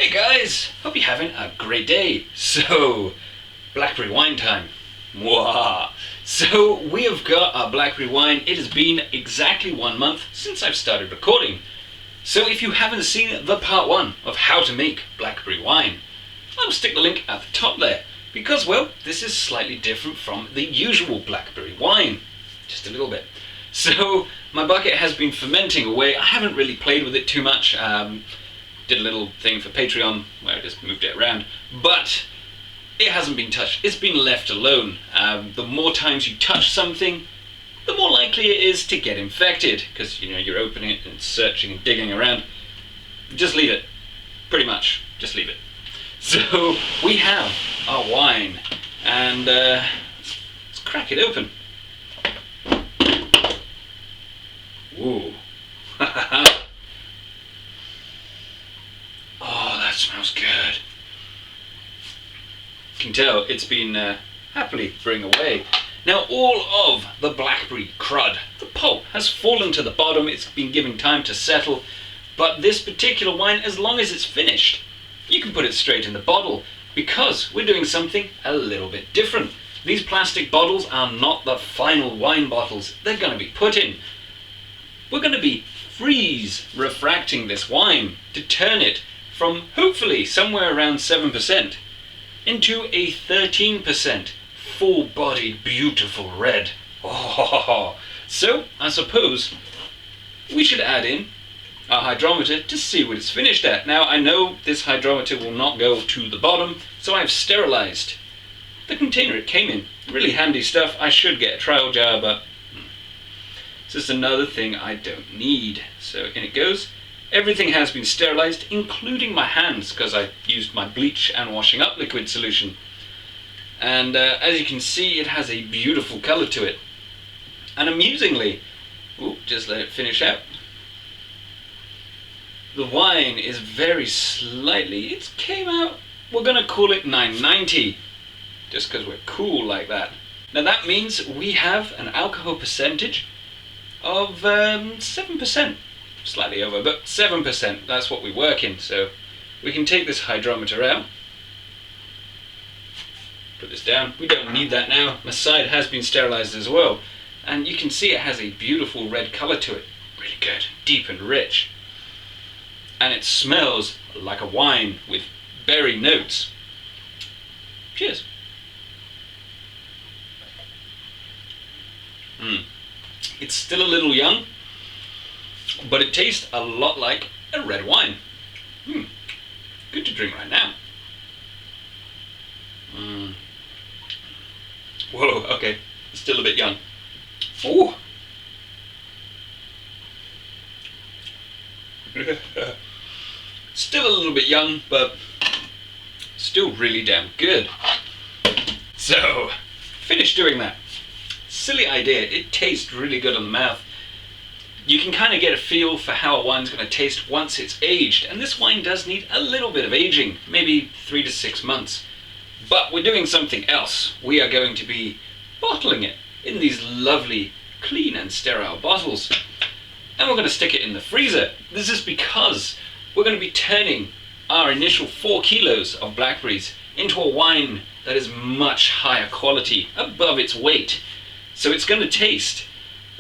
Hey guys, hope you're having a great day. So, blackberry wine time. Mwah. So, we have got our blackberry wine. It has been exactly 1 month since I've started recording. So if you haven't seen the part 1 of how to make blackberry wine, I'll stick the link at the top there. Because, well, this is slightly different from the usual blackberry wine. Just a little bit. So, my bucket has been fermenting away. I haven't really played with it too much. Did a little thing for Patreon where I just moved it around, but it hasn't been touched. It's been left alone. The more times you touch something, the more likely it is to get infected, because you're opening it and searching and digging around. Just leave it. Pretty much, just leave it. So we have our wine, and let's crack it open. Ooh. Oh, that smells good. You can tell it's been happily brewing away. Now all of the blackberry crud, the pulp, has fallen to the bottom. It's been given time to settle. But this particular wine, as long as it's finished, you can put it straight in the bottle, because we're doing something a little bit different. These plastic bottles are not the final wine bottles they're going to be put in. We're going to be freeze refracting this wine to turn it from hopefully somewhere around 7% into a 13% full-bodied beautiful red. Oh, so I suppose we should add in our hydrometer to see what it's finished at. Now I know this hydrometer will not go to the bottom, so I've sterilized the container it came in. Really handy stuff. I should get a trial jar, but it's just another thing I don't need. So in it goes. Everything has been sterilized, including my hands, because I used my bleach and washing up liquid solution. And as you can see, it has a beautiful color to it. And amusingly, just let it finish out. The wine is very slightly, it came out, we're going to call it 990, just because we're cool like that. Now that means we have an alcohol percentage of 7%. Slightly over, but 7%, that's what we work in. So we can take this hydrometer out, put this down. We don't need that now. My side has been sterilized as well, and you can see it has a beautiful red color to it. Really good, deep and rich, and it smells like a wine with berry notes. Cheers. It's still a little young, but it tastes a lot like a red wine. Good to drink right now. Whoa, okay, still a bit young. Oh. Still a little bit young, but still really damn good. So, finished doing that. Silly idea, it tastes really good on the mouth. You can kind of get a feel for how a wine's going to taste once it's aged, and this wine does need a little bit of aging, maybe 3 to 6 months. But we're doing something else. We are going to be bottling it in these lovely, clean and sterile bottles. And we're going to stick it in the freezer. This is because we're going to be turning our initial 4 kilos of blackberries into a wine that is much higher quality, above its weight. So it's going to taste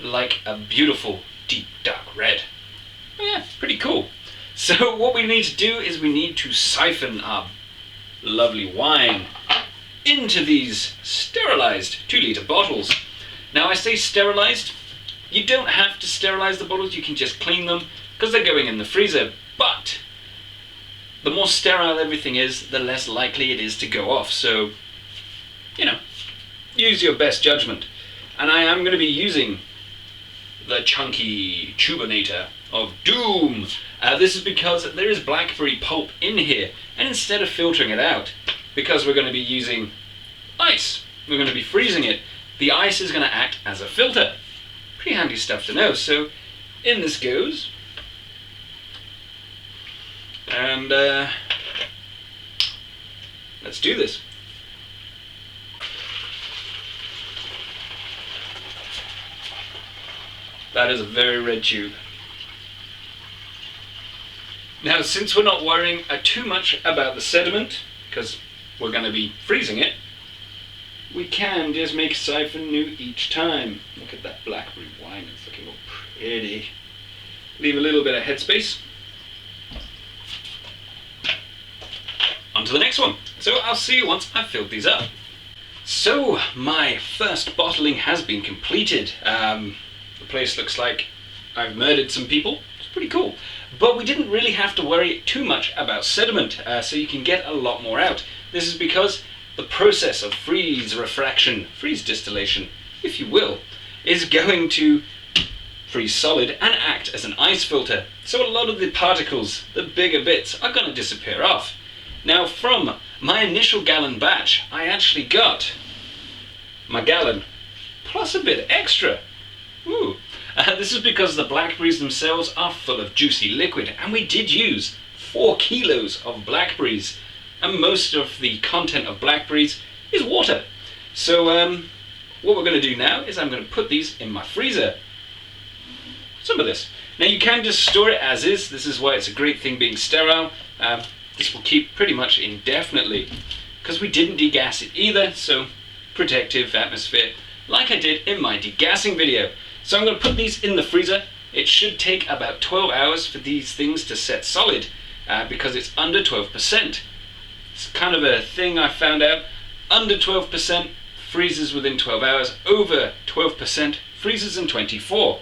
like a beautiful deep dark red. Oh yeah, pretty cool. So what we need to do is we need to siphon our lovely wine into these sterilized 2-liter bottles. Now I say sterilized, you don't have to sterilize the bottles, you can just clean them because they're going in the freezer, but the more sterile everything is, the less likely it is to go off. So, use your best judgment. And I am going to be using the chunky tubinator of doom. This is because there is blackberry pulp in here, and instead of filtering it out, because we're going to be using ice, we're going to be freezing it, the ice is going to act as a filter. Pretty handy stuff to know. So in this goes, and let's do this. That is a very red tube. Now, since we're not worrying too much about the sediment, because we're going to be freezing it, we can just make a siphon new each time. Look at that blackberry wine, it's looking all pretty. Leave a little bit of headspace. On to the next one. So I'll see you once I've filled these up. So my first bottling has been completed. The place looks like I've murdered some people. It's pretty cool. But we didn't really have to worry too much about sediment, so you can get a lot more out. This is because the process of freeze refraction, freeze distillation, if you will, is going to freeze solid and act as an ice filter. So a lot of the particles, the bigger bits, are going to disappear off. Now, from my initial gallon batch, I actually got my gallon plus a bit extra. Ooh. This is because the blackberries themselves are full of juicy liquid, and we did use 4 kilos of blackberries, and most of the content of blackberries is water. So what we're going to do now is I'm going to put these in my freezer. Some of this. Now you can just store it as is. This is why it's a great thing being sterile. This will keep pretty much indefinitely, because we didn't degas it either, so protective atmosphere, like I did in my degassing video. So I'm going to put these in the freezer. It should take about 12 hours for these things to set solid, because it's under 12%. It's kind of a thing I found out. Under 12% freezes within 12 hours, over 12% freezes in 24.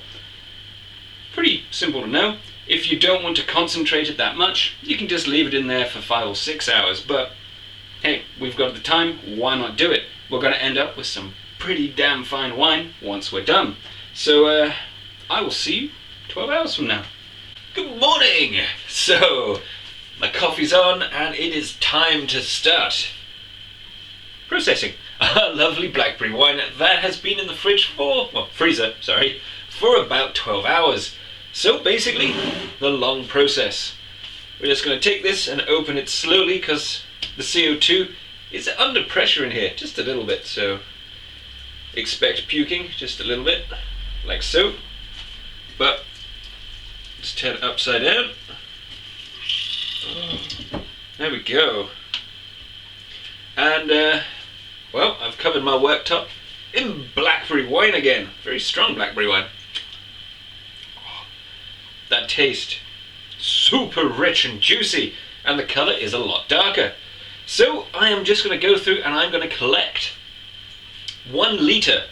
Pretty simple to know. If you don't want to concentrate it that much, you can just leave it in there for 5 or 6 hours, but hey, we've got the time, why not do it? We're going to end up with some pretty damn fine wine once we're done. So I will see you 12 hours from now. Good morning! So, my coffee's on and it is time to start processing a lovely blackberry wine that has been in the freezer, for about 12 hours. So basically, the long process. We're just going to take this and open it slowly because the CO2 is under pressure in here, just a little bit, so expect puking, just a little bit, like so. But let's turn it upside down. There we go. And well, I've covered my worktop in blackberry wine again. Very strong blackberry wine. That taste, super rich and juicy, and the colour is a lot darker. So I am just going to go through and I'm going to collect 1 litre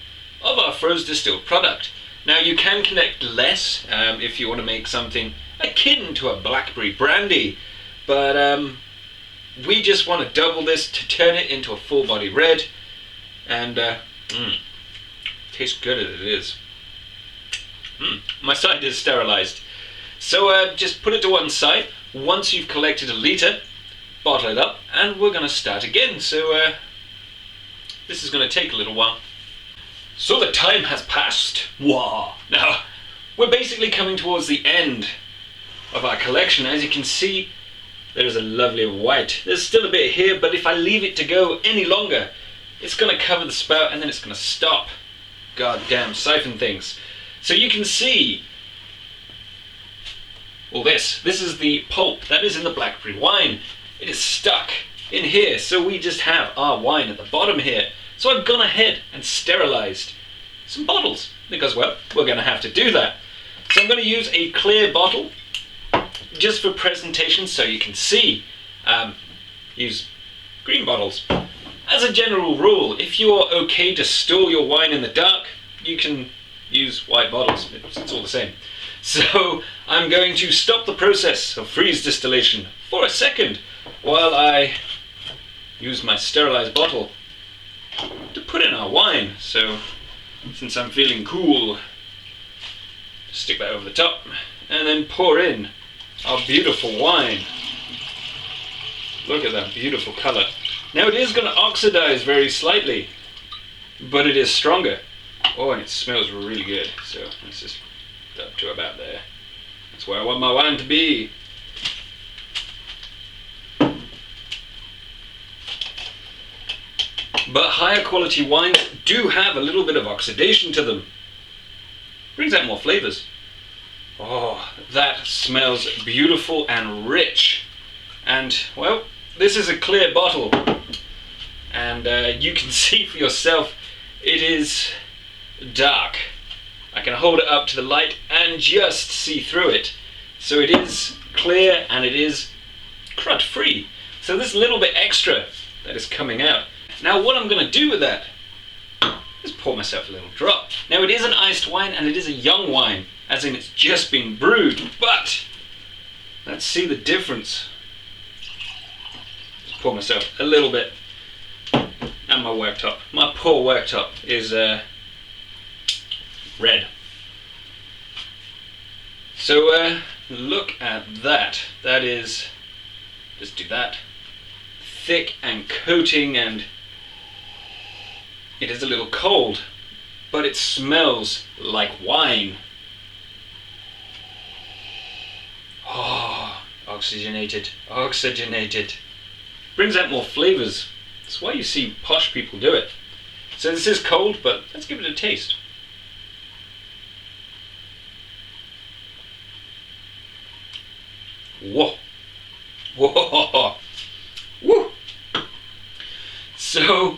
of our froze distilled product. Now you can collect less if you want to make something akin to a blackberry brandy, but we just want to double this to turn it into a full body red, and tastes good as it is. My side is sterilised. So just put it to one side. Once you've collected 1 litre, bottle it up, and we're going to start again. So this is going to take a little while. So the time has passed. Wow. Now, we're basically coming towards the end of our collection. As you can see, there's a lovely white. There's still a bit here, but if I leave it to go any longer, it's going to cover the spout and then it's going to stop. Goddamn siphon things. So you can see, well, this is the pulp that is in the blackberry wine. It is stuck in here, so we just have our wine at the bottom here. So I've gone ahead and sterilised some bottles, because, well, we're going to have to do that. So I'm going to use a clear bottle, just for presentation, so you can see. Use green bottles. As a general rule, if you're okay to store your wine in the dark, you can use white bottles. It's all the same. So I'm going to stop the process of freeze distillation for a second while I use my sterilised bottle to put in our wine. So since I'm feeling cool, stick that over the top and then pour in our beautiful wine. Look at that beautiful colour. Now it is going to oxidize very slightly, but it is stronger. Oh, and it smells really good. So let's just up to about there. That's where I want my wine to be. But higher quality wines do have a little bit of oxidation to them. Brings out more flavours. Oh, that smells beautiful and rich. And, well, this is a clear bottle. And you can see for yourself, it is dark. I can hold it up to the light and just see through it. So it is clear and it is crud free. So this little bit extra that is coming out. Now what I'm going to do with that is pour myself a little drop. Now it is an iced wine and it is a young wine, as in it's just been brewed, but let's see the difference. Just pour myself a little bit. And my worktop. My poor worktop is red. So look at that. That is, just do that. Thick and coating, and it is a little cold, but it smells like wine. Oh, oxygenated, oxygenated. Brings out more flavors. That's why you see posh people do it. So this is cold, but let's give it a taste. Whoa. Whoa. Woo. So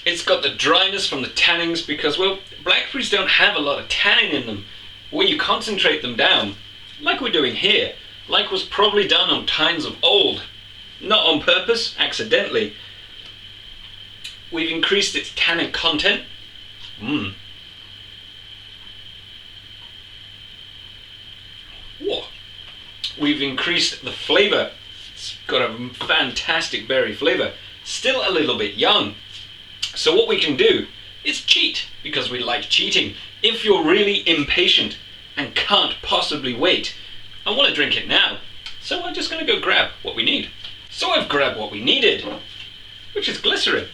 it's got the dryness from the tannins because, well, blackberries don't have a lot of tannin in them. When you concentrate them down, like we're doing here, like was probably done on times of old, not on purpose, accidentally, we've increased its tannin content. Whoa. We've increased the flavour. It's got a fantastic berry flavour. Still a little bit young. So what we can do is cheat, because we like cheating. If you're really impatient and can't possibly wait, I want to drink it now. So I'm just going to go grab what we need. So I've grabbed what we needed, which is glycerin.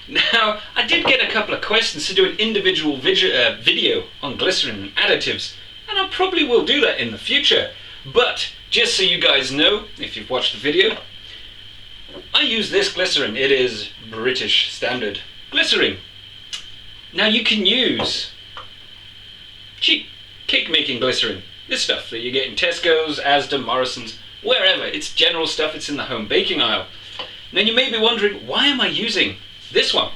Now, I did get a couple of questions to do an individual video on glycerin and additives, and I probably will do that in the future. But just so you guys know, if you've watched the video, I use this glycerin. It is British standard glycerin. Now you can use cheap cake making glycerin. This stuff that you get in Tesco's, Asda, Morrison's, wherever. It's general stuff, it's in the home baking aisle. Now you may be wondering, why am I using this one?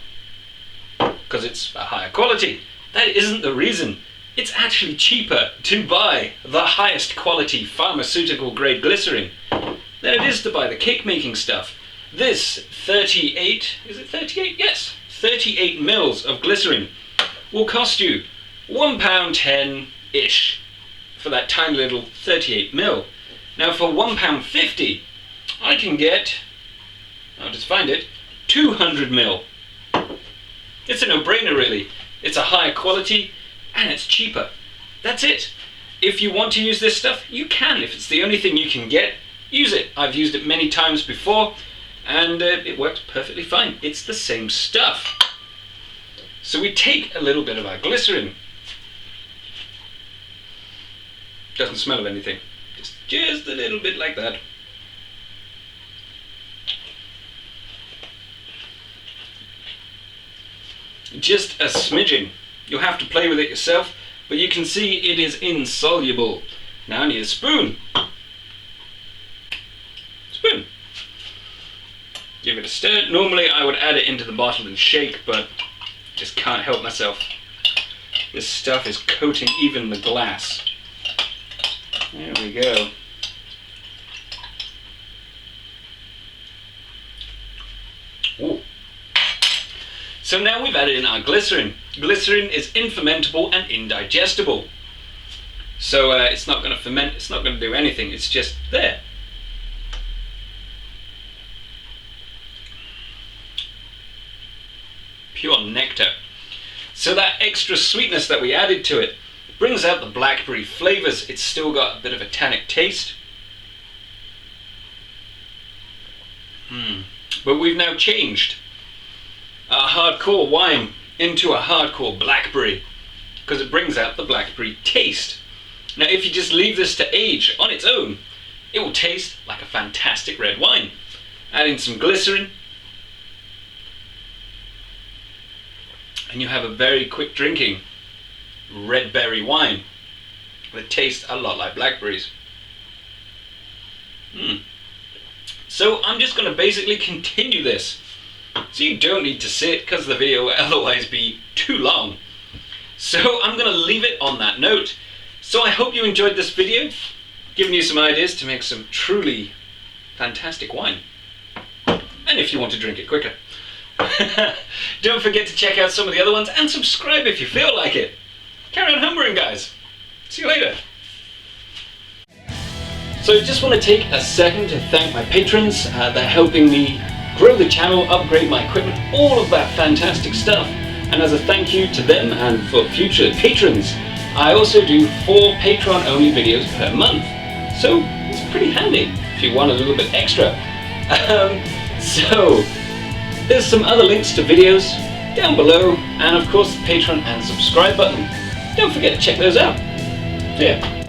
Because it's a higher quality. That isn't the reason. It's actually cheaper to buy the highest quality pharmaceutical grade glycerin than it is to buy the cake making stuff. This 38, is it 38? Yes, 38 mils of glycerin will cost you £1.10-ish for that tiny little 38 mil. Now for £1.50 I can get, I'll just find it, 200 mil. It's a no-brainer really. It's a higher quality and it's cheaper. That's it. If you want to use this stuff, you can. If it's the only thing you can get, use it. I've used it many times before and it works perfectly fine. It's the same stuff. So we take a little bit of our glycerin. Doesn't smell of anything. Just a little bit like that. Just a smidgen. You'll have to play with it yourself, but you can see it is insoluble. Now I need a spoon. Spoon. Give it a stir. Normally I would add it into the bottle and shake, but just can't help myself. This stuff is coating even the glass. There we go. Ooh. So now we've added in our glycerin. Glycerin is infermentable and indigestible. So it's not going to ferment, it's not going to do anything, it's just there. Pure nectar. So that extra sweetness that we added to it brings out the blackberry flavours. It's still got a bit of a tannic taste. But we've now changed our hardcore wine into a hardcore blackberry because it brings out the blackberry taste. Now if you just leave this to age on its own, it will taste like a fantastic red wine. Add in some glycerin and you have a very quick drinking red berry wine. They taste a lot like blackberries. So I'm just going to basically continue this. So you don't need to sit because the video will otherwise be too long. So I'm going to leave it on that note. So I hope you enjoyed this video, giving you some ideas to make some truly fantastic wine. And if you want to drink it quicker. Don't forget to check out some of the other ones and subscribe if you feel like it. Carry on homebrewing, guys. See you later. So I just want to take a second to thank my patrons. They're helping me grow the channel, upgrade my equipment, all of that fantastic stuff. And as a thank you to them and for future patrons, I also do 4 Patreon-only videos per month. So it's pretty handy if you want a little bit extra. So there's some other links to videos down below, and of course the Patreon and subscribe button. Don't forget to check those out. See ya.